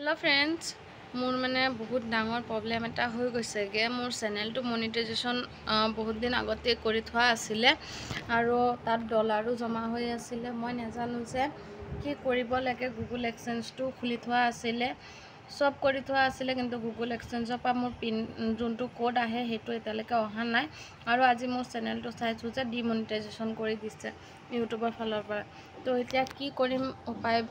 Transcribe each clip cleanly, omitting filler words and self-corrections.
hello friends मोर माने बहुत डांगर problem एटा हो गइसेगे मोर चैनल तो मोनेटाइजेशन बहुत दिन आगते करि थवा आसिले आरो तार डलारो जमा होय आसिले মই নেজানো যে কি কৰিব লাগে গুগল এক্সচেঞ্জ তো খুলি থোৱা আছিলে सब কৰি থোৱা আছিলে কিন্তু গুগল এক্সচেঞ্জৰ পৰা মোৰ পিন যোনটো কোড আহে হেতু এটালৈকে অহা নাই আৰু আজি মোৰ চেনেলটো চাইছো যে ডিমনিটাইজেশন কৰি দিছে ইউটিউবৰ ফালৰ পৰা তো এতিয়া কি কৰিম উপায়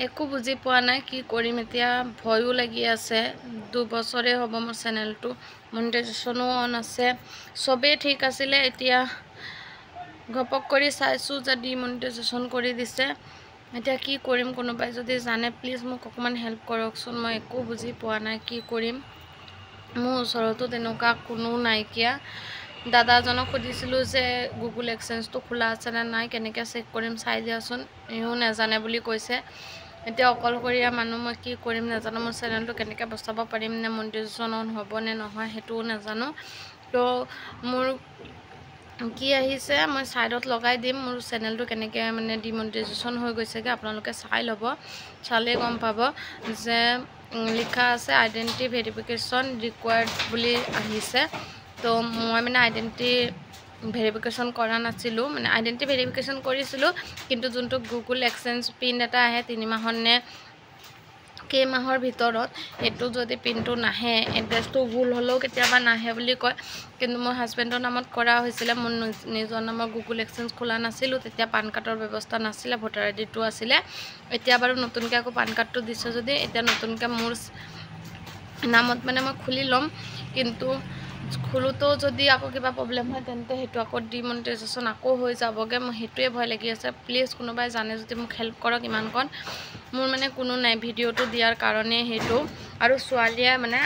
একো বুজি পোৱা নাই কি কৰিম এতিয়া ভয়ও লাগি আছে 2 বছৰে হ'ব মোৰ চেনেলটো মনিটাইজেশনো অন আছে সবে ঠিক আছিল এতিয়া গপক কৰি চাইছো যে ডিমনিটাইজেশন কৰি দিছে এতিয়া কি কৰিম কোনোবাই যদি জানে প্লিজ মোক অকমান হেল্প কৰকচোন মই একো বুজি পোৱা নাই কি কৰিম মোৰ ওচৰতো তেনেকা কোনো নাই কিয়া দাদাজনক খুদিছিলো যে গুগল এক্সচেঞ্জ তো খোলা আছে না নাই কেনেকৈ চেক কৰিম চাই দিয়াচোন ইও নাজানে বুলি কৈছে এতিয়া অকলকৰিয়া মানুহ মই কি কৰিম নাজানো মোৰ চেনেলটো কেনেকৈ বচাব পাৰিম নে মনিটাইজেশন অন হ'ব নে নহয় হেতু নাজানো তো মোৰ কি আহিছে মই সাইডত লগাই দিম মোৰ চেনেলটো কেনেকৈ মানে ডিমনিটাইজেশন হৈ গৈছেগে আপোনালোকে চাই লব চালে গম পাব যে লিখা আছে আইডেন্টিটি ভেৰিফিকেশন ৰিকোয়াৰ্ড বুলি আহিছে তো মই মানে আইডেন্টিটি ভেৰিফিকেশন কৰা নাছিলো মানে আইডেন্টিটি ভেৰিফিকেশন কৰিছিলো কিন্তু যোনটো গুগল এক্সচেঞ্জ পিন এটা আহে 3 মাহৰ নে কে মাহৰ ভিতৰত এটো যদি পিনটো নাহে এড্ৰেছটো ভুল হলো কেতিয়াবা নাহে বুলি কয় কিন্তু মোৰ হাজবেণ্ডৰ নামত কৰা হৈছিল মোৰ নিজৰ নামৰ গুগল এক্সচেঞ্জ খোলা নাছিল তেতিয়া পান কাৰ্ডৰ ব্যৱস্থা নাছিল ভোটাৰ আইডিটো আছিল এতিয়া বাৰু নতুনকৈ আকৌ পান কাৰ্ডটো দিছে যদি এতিয়া নতুনকৈ মোৰ নামত মানে মই খুলি লম কিন্তু খুলুতো যদি আকৌ কিবা প্ৰবলেম হয় তেন্তে হেতু আকৌ ডিমনিটাইজেশন আকৌ হৈ যাবগে মই হেতুৱে ভয় লাগি আছে প্লিজ কোনোবাই জানে যদি মোক হেল্প কৰক ইমান কোন মোৰ মানে কোনো নাই ভিডিওটো দিয়াৰ কাৰণে হেতু আৰু সোৱালিয়া মানে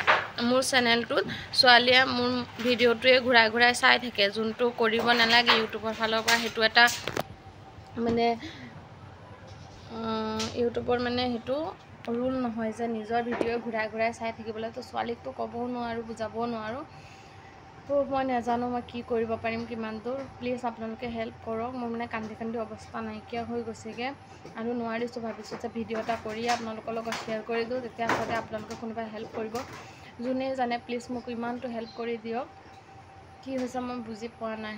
মোৰ চেনেলটো সোৱালিয়া মোৰ ভিডিওটোৱে ঘুৰাই ঘুৰাই চাই থাকে যোনটো কৰিব নালাগে ইউটিউবৰ ফালৰ পৰা হেতু এটা মানে ইউটিউবৰ মানে হেতু ৰুল নহয় যে নিজৰ ভিডিও ঘুৰাই ঘুৰাই চাই থাকিবলৈ তো সোৱালিকটো ক'বও নোৱাৰো বুজাবও নোৱাৰো তো মই নাজানো মই কি কৰিব পাৰিম কিমান দূৰ প্লিজ আপোনালোকে হেল্প কৰক মোৰ মানে কান্দি কান্দি অৱস্থা নাইকিয়া হৈ গৈছেগে আৰু নোৱাৰিছো ভাবিছো যে ভিডিও এটা কৰি আপোনালোকৰ লগত শেয়াৰ কৰি দিও তেতিয়া হতে আপোনালোকে কোনোবাই হেল্প কৰিব যোনে জানে প্লিজ মোক ইমানটো হেল্প কৰি দিয়ক কি হৈছে মই বুজি পোৱা নাই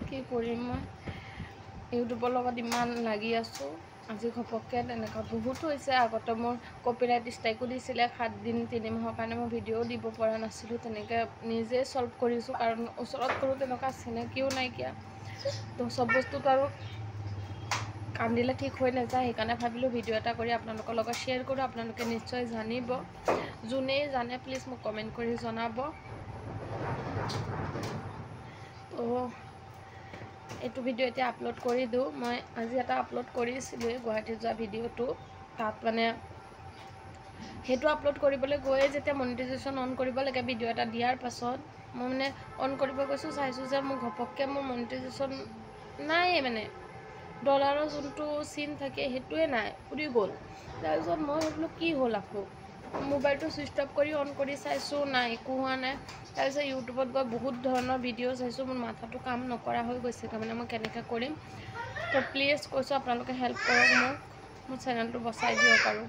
কি কৰিম মই ইউটিউবৰ লগত ইমান লাগি আছো আজি ঘপককে তেনেকা বহুত হৈছে আগতে মোৰ কপিৰাইট ষ্ট্ৰাইকো দিছিলে 7 দিন 3 মাহৰ কাৰণে মই ভিডিও দিব পৰা নাছিলো তেনেকে নিজে সলভ কৰিছো কাৰণ ওচৰত কোনো তেনেকা চিনাকিও নাই কিয়া তো সব বস্তুটো আৰু কান্দিলে ঠিক হৈ নাযায় সেইকাৰণে ভাবিলো ভিডিও এটা কৰি আপোনালোকৰ লগত শেয়াৰ কৰো আপোনালোকে নিশ্চয় জানিব যোনে জানে প্লিজ মোক কমেন্ট কৰি জনাব তো এটো ভিডিও এটা আপলোড কৰি দিও মই আজি এটা আপলোড কৰিছিলো গুৱাহাটী যোৱা ভিডিওটো তাত মানে হেতু আপলোড কৰিবলৈ গৈ যেতিয়া মনিটাইজেশন অন কৰিব লাগে ভিডিও এটা দিয়াৰ পাছত মই মানে অন কৰিব গৈছো চাইছো যে মোৰ ঘপককে মোৰ মনিটাইজেশন নাই মানে ডলাৰৰ যোনটো সিন থাকে হেতুৱে নাই উৰি গল তাৰপিছত মই ভাবিলো কি হ'ল আকৌ মোবাইলটো সুইচ অফ কৰি অন কৰি চাইছো নাই একো হোৱা নাই তাৰপিছত ইউটিউবত গৈ বহুত ধৰণৰ ভিডিও চাইছো মোৰ মাথাটো কাম নকৰা হৈ গৈছে মানে মই কেনেকৈ কৰিম তো প্লিজ কৈছো আপোনালোকে হেল্প কৰক মোক মোৰ চেনেলটো বচাই দিয়ক আৰু